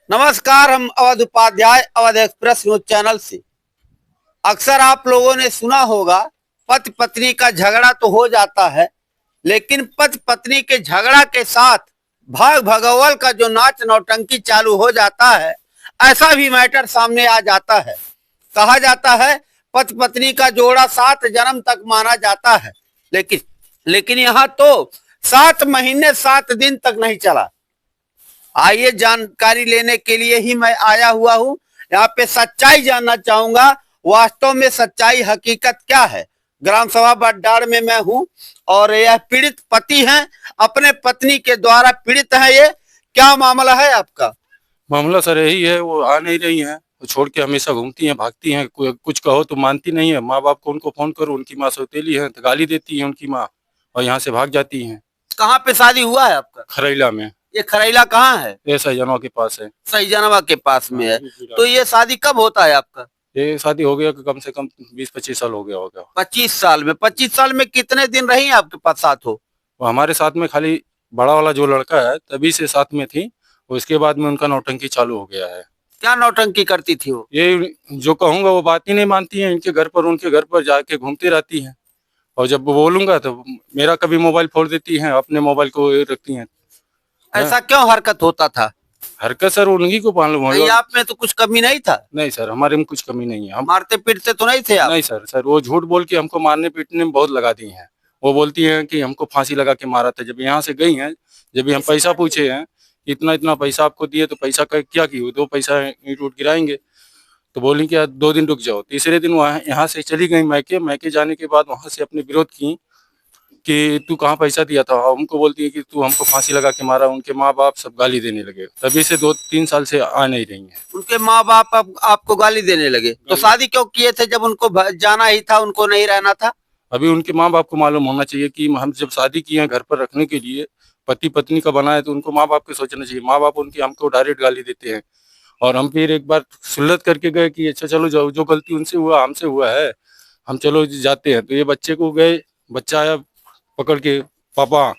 नमस्कार, हम Awadh Upadhyay Awadh express news channel से। अक्सर आप लोगों ने सुना होगा पति पत्नी का झगड़ा तो हो जाता है, लेकिन पति पत्नी के झगड़ा के साथ भाग भगोल का जो नाच नौटंकी चालू हो जाता है, ऐसा भी मैटर सामने आ जाता है। कहा जाता है पति पत्नी का जोड़ा 7 जन्म तक माना जाता है, लेकिन लेकिन यहाँ तो 7 महीने 7 दिन तक नहीं चला। आइए जानकारी लेने के लिए ही मैं आया हुआ हूँ। यहाँ पे सच्चाई जानना चाहूंगा, वास्तव में सच्चाई हकीकत क्या है। ग्राम सभा बड्डाड़ में मैं हूँ और यह पीड़ित पति हैं, अपने पत्नी के द्वारा पीड़ित है। ये क्या मामला है आपका? मामला सर यही है, वो आ नहीं रही हैं, वो छोड़ के हमेशा घूमती हैं, भागती हैं। कुछ कहो तो मानती नहीं है। माँ बाप को उनको फोन करो, उनकी माँ सौतेली है तो गाली देती है उनकी माँ, और यहाँ से भाग जाती हैं। कहाँ पे शादी हुआ है आपका? खरैला में। ये खरैला कहाँ है? ये सैजनवा के पास है। सहीजनवा के पास में है। तो ये शादी कब होता है आपका? ये शादी हो गया कम से कम 20-25 साल हो गया होगा। 25 साल में? 25 साल में कितने दिन रही आपके पास साथ हो? वो हमारे साथ में खाली बड़ा वाला जो लड़का है तभी से साथ में थी, उसके बाद में उनका नौटंकी चालू हो गया है। क्या नौटंकी करती थी वो? ये जो कहूँगा वो बात ही नहीं मानती है। इनके घर पर उनके घर पर जाके घूमती रहती हैं, और जब बोलूंगा तो मेरा कभी मोबाइल फोड़ देती हैं, अपने मोबाइल को रखती हैं। ऐसा क्यों हरकत होता था? हरकत सर उन्हीं को मालूम होगा। आप में तो कुछ कमी नहीं था? नहीं सर, हमारे में कुछ कमी नहीं है। हम मारते पीटते तो नहीं थे आप? नहीं सर, वो झूठ बोल के हमको मारने पीटने में बहुत लगा दी हैं। वो बोलती हैं कि हमको फांसी लगा के मारा था। जब यहाँ से गई हैं, जब हम पैसा पूछे हैं, इतना इतना पैसा आपको दिए तो पैसा का क्या की? 2 पैसा ईंट उठ गिराएंगे। तो बोली कि 2 दिन रुक जाओ। तीसरे दिन वहाँ यहाँ से चली गई मैके। मैके जाने के बाद वहाँ से अपने विरोध की कि तू कहाँ पैसा दिया था। हमको बोलती है कि तू हमको फांसी लगा के मारा। उनके माँ बाप सब गाली देने लगे। तभी से 2-3 साल से आ नहीं रही हैं। उनके माँ बाप आपको गाली देने लगे? तो शादी क्यों किए थे जब उनको जाना ही था, उनको नहीं रहना था? अभी उनके माँ बाप को मालूम होना चाहिए कि हम जब शादी किए हैं घर पर रखने के लिए, पति पत्नी का बना है, तो उनको माँ बाप को सोचना चाहिए। माँ बाप उनकी हमको डायरेक्ट गाली देते हैं। और हम फिर एक बार सुलझ करके गए कि अच्छा चलो, जो गलती उनसे हुआ हमसे हुआ है, हम चलो जाते हैं। तो ये बच्चे को गए, बच्चा आया पकड़ के, पापा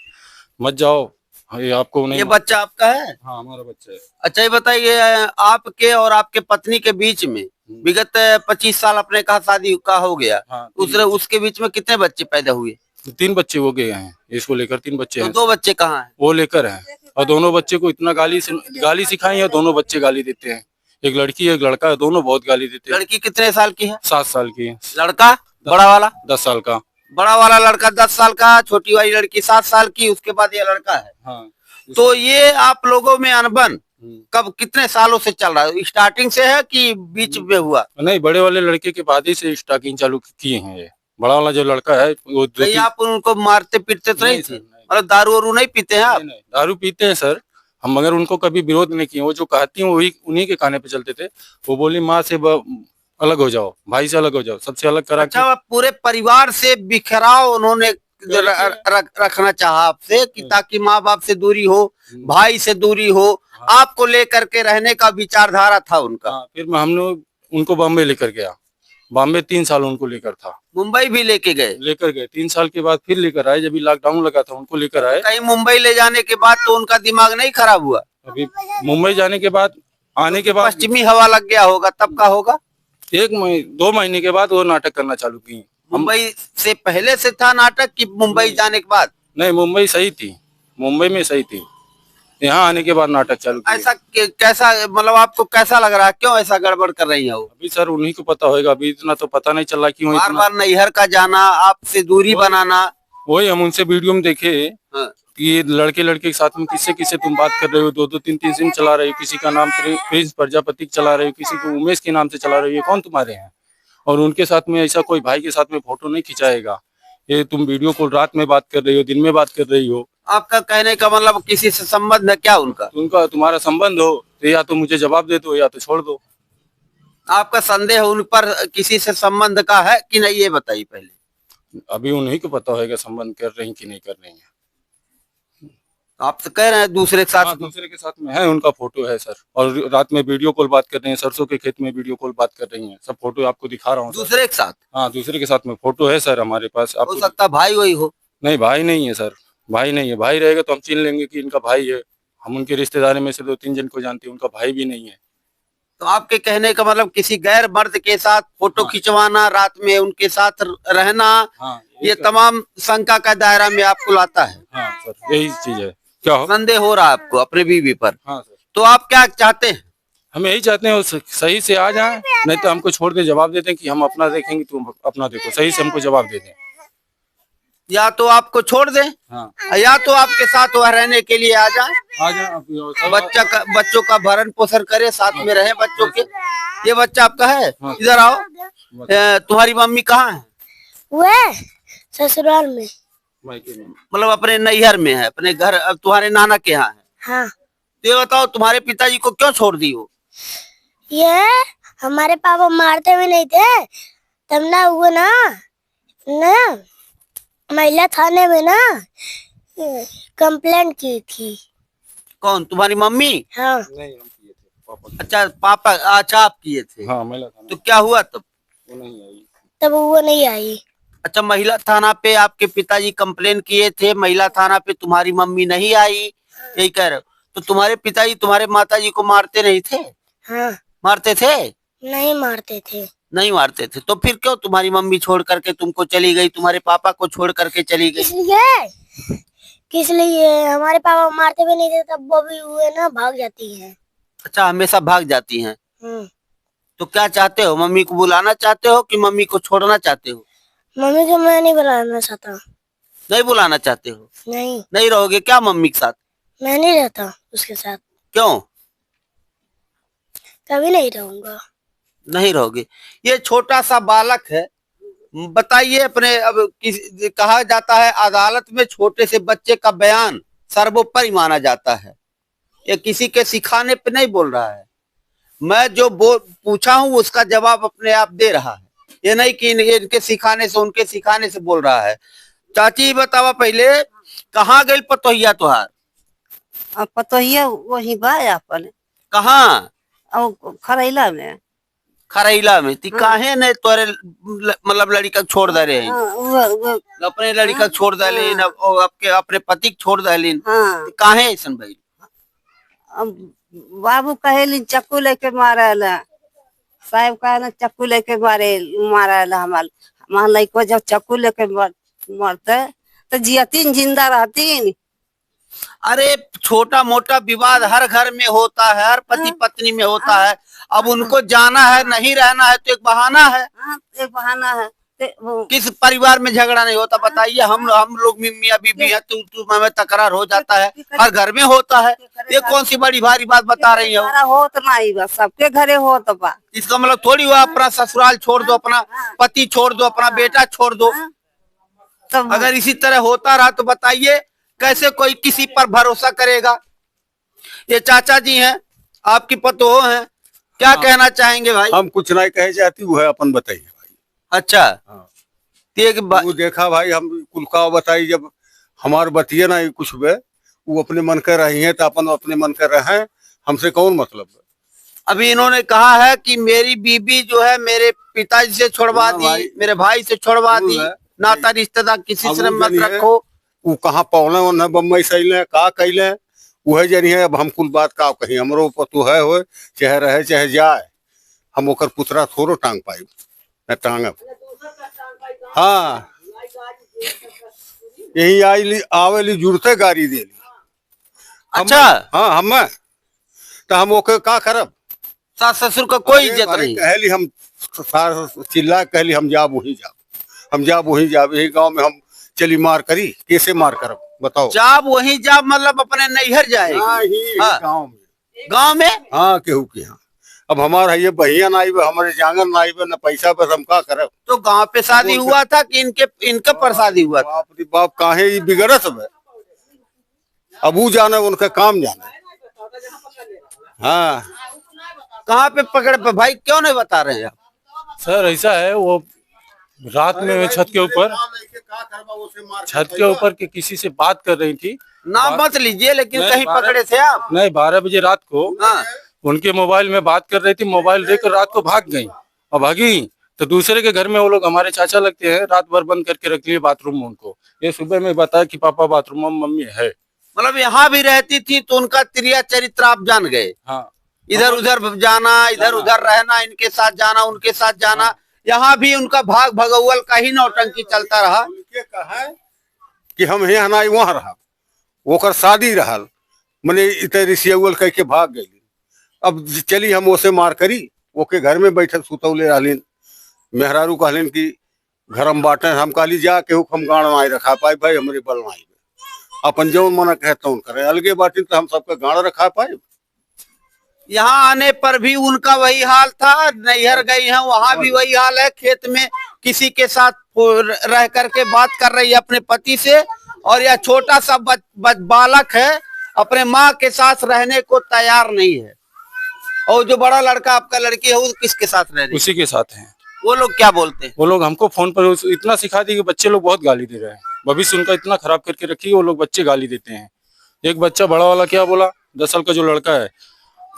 मत जाओ, ये आपको नहीं। ये बच्चा आपका है? हाँ, हमारा बच्चा है। अच्छा, ये बताइए, आपके और आपके पत्नी के बीच में विगत 25 साल अपने कहा शादी का हो गया। हाँ, उसके बीच में कितने बच्चे पैदा हुए? 3 बच्चे वो गए हैं, इसको लेकर 3 बच्चे हैं। तो 2 बच्चे कहाँ हैं? वो लेकर हैं, और दोनों बच्चे को इतना गाली सिखाई है। दोनों बच्चे गाली देते हैं। एक लड़की एक लड़का है, दोनों बहुत गाली देते हैं। लड़की कितने साल की है? 7 साल की है। लड़का बड़ा वाला? 10 साल का। बड़ा वाला लड़का 10 साल का, छोटी वाली लड़की 7 साल की, उसके बाद ये लड़का है। हाँ। तो ये आप लोगों में अनबन कब, कितने सालों से चल रहा है? स्टार्टिंग से है कि बीच में हुआ? नहीं, बड़े वाले लड़के के बाद ही से स्टॉकिंग चालू किए हैं। ये बड़ा वाला जो लड़का है वो नहीं, आप उनको मारते पीटते तो नहीं थे? नहीं। मतलब दारू वारू नहीं पीते हैं आप? नहीं, दारू पीते हैं सर हम, मगर उनको कभी विरोध नहीं किए। वो जो कहती हैं वही उन्हीं के कहने पे चलते थे। वो बोली माँ से अलग हो जाओ, भाई से अलग हो जाओ, सबसे अलग करा के। अच्छा, पूरे परिवार से बिखराव उन्होंने रखना चाहा आपसे कि ताकि माँ बाप से दूरी हो, भाई से दूरी हो, आपको लेकर के रहने का विचारधारा था उनका। फिर हमने उनको बॉम्बे लेकर गया। बॉम्बे 3 साल उनको लेकर था। मुंबई भी लेके गए? 3 साल के बाद फिर लेकर आए, जब लॉकडाउन लगा था उनको लेकर आए। कहीं मुंबई ले जाने के बाद तो उनका दिमाग नहीं खराब हुआ? अभी मुंबई जाने के बाद, आने के बाद पश्चिमी हवा लग गया होगा, तब का होगा। 2 महीने के बाद वो नाटक करना चालू की। मुंबई से पहले से था नाटक कि मुंबई जाने के बाद? नहीं, मुंबई सही थी, मुंबई में सही थी। यहाँ आने के बाद नाटक चालू किया। ऐसा कैसा, मतलब आपको कैसा लग रहा है? क्यों ऐसा गड़बड़ कर रही है वो? अभी सर उन्हीं को पता होगा। अभी इतना तो पता नहीं चला क्यों बार बार नैहर का जाना, आपसे दूरी बनाना। वही हम उनसे वीडियो में देखे हाँ। कि लड़के लड़के के साथ में किससे किससे तुम बात कर रहे हो, 2-2 3-3 सिम चला रहे हो। किसी का नाम प्रिंस प्रजापति चला रहे हो, किसी को उमेश के नाम से चला रहे हो। ये कौन तुम्हारे हैं? और उनके साथ में ऐसा कोई भाई के साथ में फोटो नहीं खिंचाएगा। ये तुम वीडियो कॉल रात में बात कर रही हो, दिन में बात कर रही हो। आपका कहने का मतलब किसी से संबंध है क्या उनका? उनका तुम्हारा संबंध हो तो या तो मुझे जवाब दे दो या तो छोड़ दो। आपका संदेह उन पर किसी से संबंध का है कि नहीं, ये बताइए पहले। अभी उन्हीं को पता होगा संबंध कर रही कि नहीं कर रही है। आप तो कह रहे हैं दूसरे के साथ? हाँ, दूसरे के साथ में है, उनका फोटो है सर। और रात में वीडियो कॉल बात कर रही हैं, सरसों के खेत में वीडियो कॉल बात कर रही हैं। सब फोटो आपको दिखा रहा हूँ। दूसरे के साथ? हाँ, दूसरे के साथ में फोटो है सर हमारे पास। हो सकता भाई वही हो। नहीं, भाई नहीं है सर, भाई नहीं है। भाई रहेगा तो हम चिन्ह लेंगे कि इनका भाई है। हम उनके रिश्तेदारी में से 2-3 जन को जानते हैं, उनका भाई भी नहीं है। तो आपके कहने का मतलब किसी गैर मर्द के साथ फोटो हाँ। खिंचवाना, रात में उनके साथ रहना, हाँ, ये तमाम शंका का दायरा में आपको लाता है। हाँ सर, यही चीज है। क्या हो? संदेह हो रहा है आपको अपने बीवी पर। हाँ सर, तो आप क्या चाहते हैं? हम यही चाहते हैं वो सही से आ जाए, नहीं तो हमको छोड़ दे, जवाब दे दें कि हम अपना देखेंगे, तुम अपना देखो, सही से हमको जवाब दे दें। या तो आपको छोड़ दें, हाँ, या तो आपके साथ वह रहने के लिए आ जाए, आ जाए। बच्चों का भरण पोषण करे, साथ में रहे बच्चों के। ये बच्चा आपका है? हाँ। इधर आओ। तुम्हारी मम्मी कहाँ है? वह ससुराल में। मतलब अपने नैहर में है, अपने घर तुम्हारे नाना के यहाँ है। हाँ, तो ये बताओ तुम्हारे पिताजी को क्यों छोड़ दी हो? ये हमारे पापा मारते भी नहीं थे, तब ना वो ना महिला थाने में ना कंप्लेंट की थी। कौन, तुम्हारी मम्मी? हाँ, नहीं, हम किए थे, पापा। अच्छा पापा, अच्छा आप किए थे। हाँ, महिला थाना। तो क्या हुआ तब? वो नहीं आई। तब वो नहीं आई। अच्छा, महिला थाना पे आपके पिताजी कंप्लेन किए थे, महिला थाना पे तुम्हारी मम्मी नहीं आई, यही कह रहे हो? तो तुम्हारे पिताजी तुम्हारे माताजी को मारते नहीं थे? हाँ, मारते थे? नहीं मारते थे। नहीं मारते थे। तो फिर क्यों तुम्हारी मम्मी छोड़ करके तुमको चली गई, तुम्हारे पापा को छोड़ करके चली गई? किस लिए हमारे पापा मारते भी नहीं थे, तब वो भी हुए ना भाग जाती है। अच्छा, हमेशा भाग जाती हैं। तो क्या चाहते हो, मम्मी को बुलाना चाहते हो कि मम्मी को छोड़ना चाहते हो? मम्मी को मैं नहीं बुलाना चाहता। नहीं बुलाना चाहते हो? नहीं, नहीं रहोगे क्या मम्मी के साथ? मैं नहीं रहता उसके साथ, क्यों कभी नहीं रहूंगा। नहीं रहोगे? ये छोटा सा बालक है, बताइए अपने। अब कहा जाता है अदालत में छोटे से बच्चे का बयान सर्वोपरि माना जाता है। ये किसी के सिखाने पे नहीं बोल रहा है। मैं जो पूछा हूँ उसका जवाब अपने आप दे रहा है, ये नहीं कि इनके सिखाने से उनके सिखाने से बोल रहा है। चाची बतावा पहले, कहाँ गई पतोहिया तुहार? पतोहिया वही बा अपन कहाँ? खरैला में। खरैला में? ती काहे ने तोरे मतलब लड़का छोड़ दे रहे हैं? अपने लड़का छोड़ दे आपके अपने पति को छोड़ दे। हाँ, काहे ऐसन भाई? बाबू कहेली चक्कू लेके मारेला, साहब कहे चक्कू लेके मारेला। हमार लड़को जब चक्कू लेके मरते तो जियतीन, जिंदा रहतीन। अरे छोटा मोटा विवाद हर घर में होता है, हर पति पत्नी में होता है। अब उनको जाना है, नहीं रहना है तो एक बहाना है। हाँ, एक बहाना है। किस परिवार में झगड़ा नहीं होता बताइए? हम लोग मियां बीबी है, तू में तकरार हो जाता है, हर घर में होता है। ये कौन सी बड़ी भारी बात बता रही हो? हो तो नहीं बस, सबके घरे हो तो बा। इसका मतलब थोड़ी हुआ अपना ससुराल छोड़ दो, अपना पति छोड़ दो, अपना बेटा छोड़ दो। अगर इसी तरह होता रहा तो बताइए कैसे कोई किसी पर भरोसा करेगा? ये चाचा जी हैं, आपकी पतोह हैं, क्या कहना चाहेंगे भाई? हम कुछ नहीं कहे जाती, वो है अपन बताइए भाई। अच्छा, हाँ। वो देखा भाई, हम कुल का बताई, जब हमार बतिये ना कुछ बे, वो अपने मन कर रही है तो अपन अपने मन कर रहे हैं, हमसे कौन मतलब है? अभी इन्होंने कहा है कि मेरी बीबी जो है मेरे पिताजी से छोड़वा दी, मेरे भाई से छोड़वा दी, नाता रिश्तेदार किसी से मत रखो। वो कहाँ पौने उन्हें बम्बई सैले का कैले, वह जनी है। अब हम कुल बात का कहीं हमरो पतो है हो, चाहे रहे चाहे जाए, हम ओकर पुतरा थोड़ो टांग पाई न टांग। हाँ, यही आई आवेली जुड़ते गाड़ी देली। अच्छा, हाँ, हम तो हम ओके का करब? सास ससुर का कोई इज्जत नहीं? कहली हम चिल्ला कहली हम जाब वही जाब, हम जाब वही जाब। यही गांव में हम चली मार करी, कैसे मार करब बताओ? जाब वही जाब मतलब अपने नैहर जाएगी? गाँव में। गाँव में? हाँ, केहू के यहाँ। अब हमारा ये बहिया ना आई, हमारे जांगन ना आई, न पैसा पर हम का करब? तो गांव पे शादी हुआ था कि इनके पर शादी हुआ था? बाप रे बाप, काहे ये बिगड़त है? अब वो जाने, उनका काम जाने। हाँ, कहाँ पे पकड़े पे भाई, क्यों नहीं बता रहे हैं आप? सर ऐसा है, वो रात में मैं छत के ऊपर के किसी से बात कर रही थी। नाम मत लीजिए, लेकिन कहीं पकड़े थे आप? नहीं, 12 बजे रात को हाँ। उनके मोबाइल में बात कर रही थी, मोबाइल लेकर रात को भाग गई। और भागी तो दूसरे के घर में, वो लोग हमारे चाचा लगते हैं, रात भर बंद करके रख लिए बाथरूम में उनको। ये सुबह में बताया कि पापा बाथरूम में मम्मी है। मतलब यहाँ भी रहती थी तो उनका क्रिया चरित्र आप जान गए। हाँ इधर उधर जाना, इधर उधर रहना, इनके साथ जाना, उनके साथ जाना, यहाँ भी उनका भाग भगौवल का ही नौटंकी चलता रहा। उनके कहा कि हम यहाँ ना वहाँ रहा, ओकर शादी रहल, मने इतने रिसियवल कह के भाग गई। अब चली हम ओसे मार करी, ओके घर में बैठल सुतौले रहलिन। मेहरारू कहलिन कि घर हम बांटे, हम कहली जा के हम गाड़ माई रखा पाए भाई, हमरे बल माई अपन जौन मना कहता हूँ करे, अलगे बाटिन तो हम सबका गाड़ रखा पाए। यहाँ आने पर भी उनका वही हाल था, नैहर गई है वहां भी वही हाल है, खेत में किसी के साथ रह करके बात कर रही है अपने पति से, और यह छोटा सा बालक है अपने माँ के साथ रहने को तैयार नहीं है। और जो बड़ा लड़का आपका लड़की है वो किसके साथ रह रही? उसी के साथ हैं। वो लोग क्या बोलते हैं? वो लोग हमको फोन पर इतना सिखा दिए कि बच्चे लोग बहुत गाली दे रहे हैं, भविष्य उनका इतना खराब करके रखी है, वो लोग बच्चे गाली देते हैं। एक बच्चा बड़ा वाला क्या बोला, 10 साल का जो लड़का है,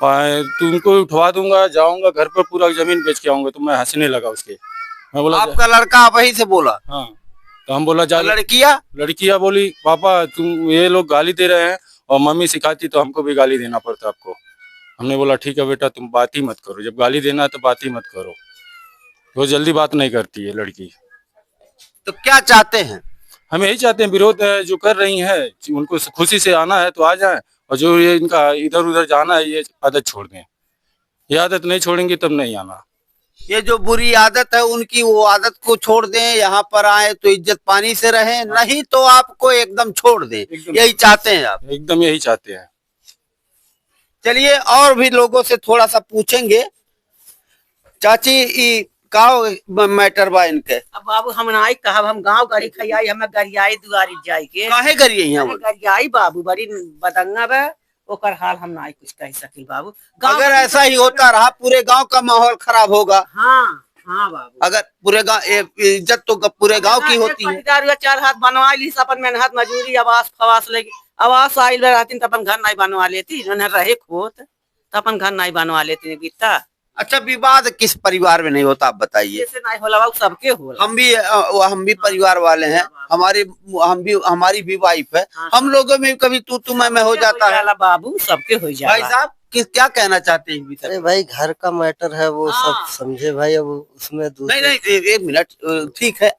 तुमको उठवा दूंगा, जाऊंगा घर पर पूरा जमीन बेच के आऊंगा। तो मैं हंसने लगा उसके। मैं बोला आपका लड़का वही से बोला? हाँ। तो हम बोला जा। लड़कियां बोली पापा तुम, ये लोग गाली दे रहे हैं और मम्मी सिखाती तो हमको भी गाली देना पड़ता आपको। हमने बोला ठीक है बेटा, तुम बात ही मत करो, जब गाली देना है तो बात ही मत करो। वो जल्दी बात नहीं करती है लड़की। तो क्या चाहते हैं? हम यही चाहते हैं, विरोध जो कर रही है उनको खुशी से आना है तो आ जाए, और जो ये इनका इधर उधर जाना है ये आदत छोड़ दें। ये आदत नहीं छोड़ेंगे तब नहीं आना। ये जो बुरी आदत है उनकी, वो आदत को छोड़ दें, यहाँ पर आए तो इज्जत पानी से रहें, नहीं तो आपको एकदम छोड़ दें। यही चाहते हैं आप? एकदम यही चाहते हैं। चलिए और भी लोगों से थोड़ा सा पूछेंगे। चाची का मैटर बा इनके? अब बाबू हम नाई कहब, हम गांव गरी खैयाई, हमें गरियाई दुआरी जाई के काहे करिए यहाँ? गरियाई बाबू बड़ी बदंगा बे, ओकर हाल हम नाई कुछ कह सकिल बाबू। अगर ऐसा ही होता रहा पूरे गांव का माहौल खराब होगा। हाँ हाँ बाबू, अगर पूरे गांव, इज्जत तो पूरे गांव की होती है। 4 हाथ बनवा ली, अपन मेहनत मजूरी आवास फवास लेगी, आवास आइल रहती तो अपन घर नहीं बनवा लेती, रहे खोत तो अपन घर नहीं बनवा लेती गीता। अच्छा, विवाद किस परिवार में नहीं होता आप बताइए? जैसे नहीं होला बाबू, सबके होला। हम भी परिवार वाले हैं, हमारी भी वाइफ है, हम लोगों में कभी तू मैं हो जाता है बाबू, सबके हो जाए। भाई साहब क्या कहना चाहते हैं? अरे भाई घर का मैटर है, वो सब समझे भाई, अब उसमें नहीं एक मिनट, ठीक है,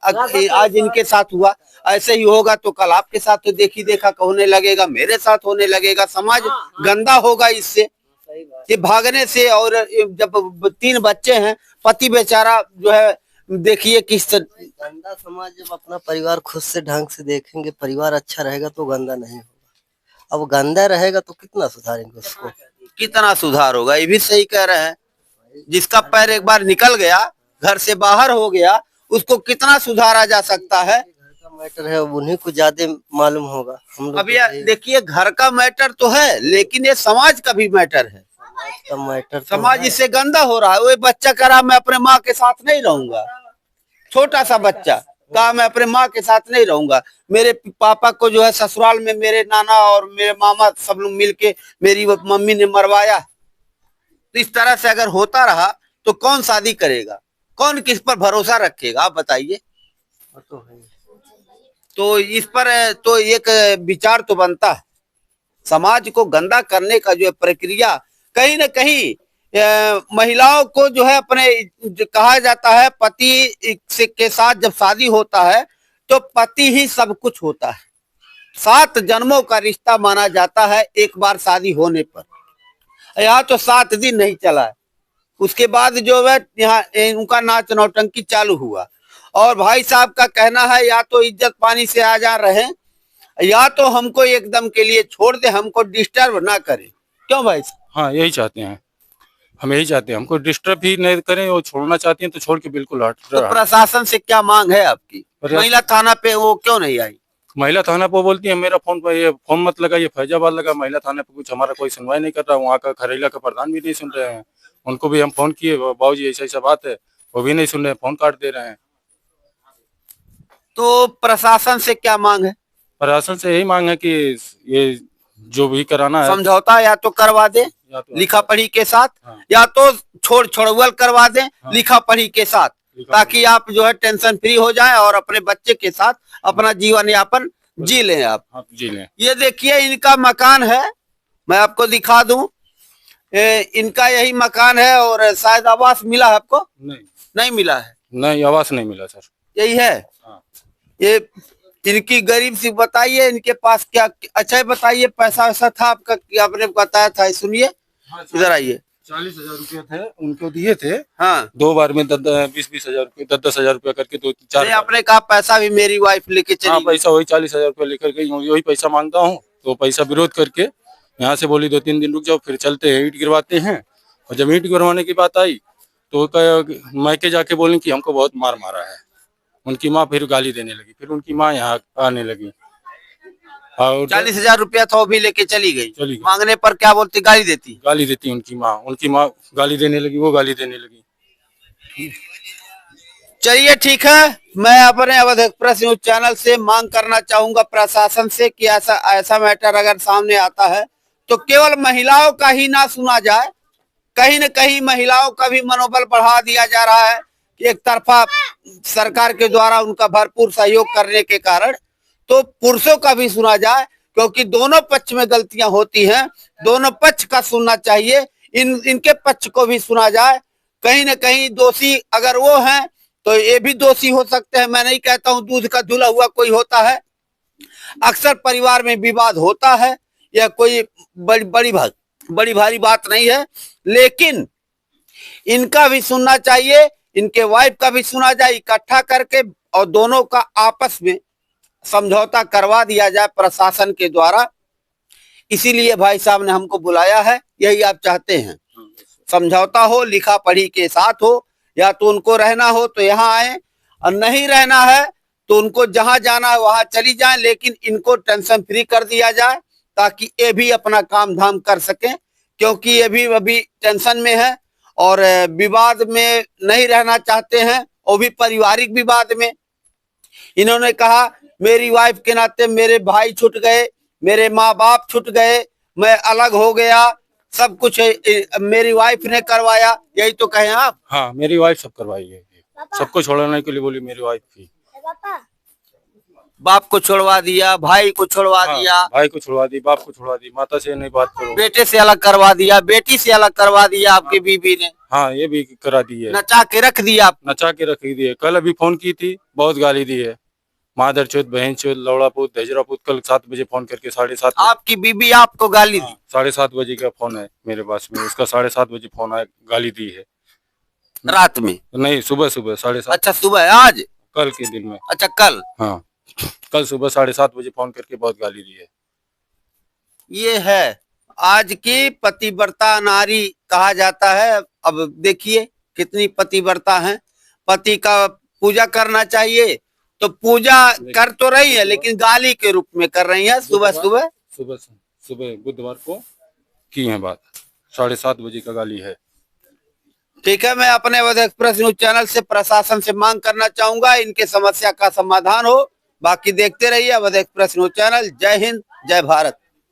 आज इनके साथ हुआ, ऐसे ही होगा तो कल आपके साथ तो देखी देखा होने लगेगा, मेरे साथ होने लगेगा, समाज गंदा होगा इससे, ये भागने से। और जब 3 बच्चे हैं, पति बेचारा जो है, देखिए किस गंदा समाज जब अपना परिवार खुद से ढंग से देखेंगे, परिवार अच्छा रहेगा तो गंदा नहीं होगा। अब गंदा रहेगा तो कितना सुधारेंगे उसको? कितना सुधार होगा? ये भी सही कह रहे हैं। जिसका पैर एक बार निकल गया, घर से बाहर हो गया, उसको कितना सुधारा जा सकता है? घर का मैटर है, उन्हीं को ज्यादा मालूम होगा। हम लोग अब देखिए, घर का मैटर तो है, लेकिन ये समाज का भी मैटर है। का मैटर, समाज इससे गंदा हो रहा है। वो बच्चा कह रहा मैं अपने माँ के साथ नहीं रहूंगा, छोटा सा बच्चा कहा मैं अपने माँ के साथ नहीं रहूंगा, मेरे पापा को जो है ससुराल में मेरे नाना और मेरे मामा सब लोग मिलके मेरी मम्मी ने मरवाया। तो इस तरह से अगर होता रहा तो कौन शादी करेगा, कौन किस पर भरोसा रखेगा, आप बताइए। तो इस पर तो एक विचार तो बनता है। समाज को गंदा करने का जो प्रक्रिया, कहीं न कहीं महिलाओं को जो है अपने, कहा जाता है पति के साथ जब शादी होता है तो पति ही सब कुछ होता है। 7 जन्मों का रिश्ता माना जाता है एक बार शादी होने पर। यहाँ तो 7 दिन नहीं चला है, उसके बाद जो है यहाँ उनका नाच नौटंकी चालू हुआ। और भाई साहब का कहना है या तो इज्जत पानी से आ जा रहे, या तो हमको एकदम के लिए छोड़ दे, हमको डिस्टर्ब ना करे। क्यों भाई? हाँ यही चाहते हैं, हम यही चाहते हैं, हमको डिस्टर्ब ही नहीं करें। वो छोड़ना चाहती हैं तो छोड़ के बिल्कुल हट। तो प्रशासन से क्या मांग है आपकी? महिला थाना पे वो क्यों नहीं आई? महिला थाना पे बोलती है मेरा फोन पर ये फोन मत लगा, ये फैजाबाद लगा। महिला थाना पे कुछ हमारा कोई सुनवाई नहीं कर रहा, वहाँ का खरेला का प्रधान भी नहीं सुन रहे हैं। उनको भी हम फोन किए, बाबूजी ऐसा ऐसा बात है, वो भी नहीं सुन रहे, फोन काट दे रहे हैं। तो प्रशासन से क्या मांग है? प्रशासन से यही मांग है कि ये जो भी कराना है, समझौता या तो करवा दे लिखा पढ़ी के साथ, या तो छोड़वल करवा दें लिखा पढ़ी के साथ, ताकि आप जो है टेंशन फ्री हो जाए और अपने बच्चे के साथ अपना जीवन यापन जी लें आप। हाँ जी लें। ये देखिए इनका मकान है, मैं आपको दिखा दूं। इनका यही मकान है और शायद आवास मिला है आपको? नहीं नहीं मिला है। नहीं, आवास नहीं मिला सर। यही है। हाँ। ये इनकी गरीब सी, बताइए इनके पास क्या, अच्छा ये बताइए पैसा वैसा था आपका, क्या आपने बताया था? सुनिए इधर आइए। 40,000 रुपये थे उनको दिए थे। हाँ 2 बार में 20-20 हजार रुपये, 10-10 हजार रुपया करके 2-4। नहीं, आपने कहा पैसा भी मेरी वाइफ लेके हाँ चली। पैसा वही 40,000 रुपया लेकर गई हूँ, वही पैसा मांगता हूँ। तो पैसा विरोध करके यहाँ से बोली 2-3 दिन रुक जाओ, फिर चलते हैं ईंट गिरवाते हैं। और जब ईंट गिरवाने की बात आई तो मैके जाके बोली कि हमको बहुत मार मारा है। उनकी माँ फिर गाली देने लगी, फिर उनकी माँ यहाँ आने लगी और 40,000 रुपया था वो भी लेके चली गई। चली गई। मांगने पर क्या बोलती? गाली देती। गाली देती उनकी माँ गाली देने लगी, वो गाली देने लगी। चलिए ठीक है, मैं अपने अवध एक्सप्रेस न्यूज चैनल से मांग करना चाहूंगा प्रशासन से कि ऐसा मैटर अगर सामने आता है तो केवल महिलाओं का ही ना सुना जाए, कहीं न कहीं महिलाओं का भी मनोबल बढ़ा दिया जा रहा है कि एक तरफा सरकार के द्वारा उनका भरपूर सहयोग करने के कारण, तो पुरुषों का भी सुना जाए, क्योंकि दोनों पक्ष में गलतियां होती हैं, दोनों पक्ष का सुनना चाहिए। इनके पक्ष को भी सुना जाए। कहीं न कहीं दोषी अगर वो हैं तो ये भी दोषी हो सकते हैं। मैं नहीं कहता हूं दूध का धुला हुआ कोई होता है, अक्सर परिवार में विवाद होता है, यह कोई बड़ी भारी बात नहीं है, लेकिन इनका भी सुनना चाहिए, इनके वाइफ का भी सुना जाए इकट्ठा करके, और दोनों का आपस में समझौता करवा दिया जाए प्रशासन के द्वारा। इसीलिए भाई साहब ने हमको बुलाया है, यही आप चाहते हैं, समझौता हो, लिखा पढ़ी के साथ हो, या तो उनको रहना हो तो यहाँ आए, और नहीं रहना है तो उनको जहां जाना है वहां चली जाए, लेकिन इनको टेंशन फ्री कर दिया जाए ताकि ये भी अपना काम धाम कर सकें, क्योंकि ये भी अभी टेंशन में है और विवाद में नहीं रहना चाहते हैं, वो भी पारिवारिक विवाद में। इन्होंने कहा मेरी वाइफ के नाते मेरे भाई छूट गए, मेरे माँ बाप छूट गए, मैं अलग हो गया, सब कुछ मेरी वाइफ ने करवाया, यही तो कहें आप? हाँ मेरी वाइफ सब करवाई है, सबको छोड़ने के लिए बोली मेरी वाइफ थी। बाप को छोड़वा दिया, भाई को छोड़वा दिया, भाई को छुड़वा दी, बाप को छुड़वा दी, माता से नहीं बात करो, बेटे से अलग करवा दिया, बेटी से अलग करवा दिया आपकी बीबी ने। हाँ ये भी करा दी है, नचा के रख दिया आप। नचा के रख दी है। कल अभी फोन की थी, बहुत गाली दी है, मादर चौथ, बहन चौथ, लौड़ा पूत, दहजरा पूत। कल 7 बजे फोन करके 7:30 आपकी बीबी आपको गाली दी? 7:30 बजे का फोन है मेरे पास में, उसका 7:30 बजे फोन आया, गाली दी है। रात में? नहीं सुबह 7:30। अच्छा सुबह, आज? कल के दिन में। अच्छा कल? हाँ कल सुबह 7:30 बजे फोन करके बहुत गाली दी है। ये है आज की पतिव्रता नारी कहा जाता है। अब देखिए कितनी पतिव्रता है, पति का पूजा करना चाहिए तो पूजा कर तो रही है, लेकिन गाली के रूप में कर रही है। सुबह बुधवार को की है बात, 7:30 बजे का गाली है। ठीक है, मैं अपने अवध एक्सप्रेस न्यूज चैनल से प्रशासन से मांग करना चाहूंगा इनके समस्या का समाधान हो। बाकी देखते रहिए अवध एक्सप्रेस न्यूज चैनल। जय हिंद, जय भारत।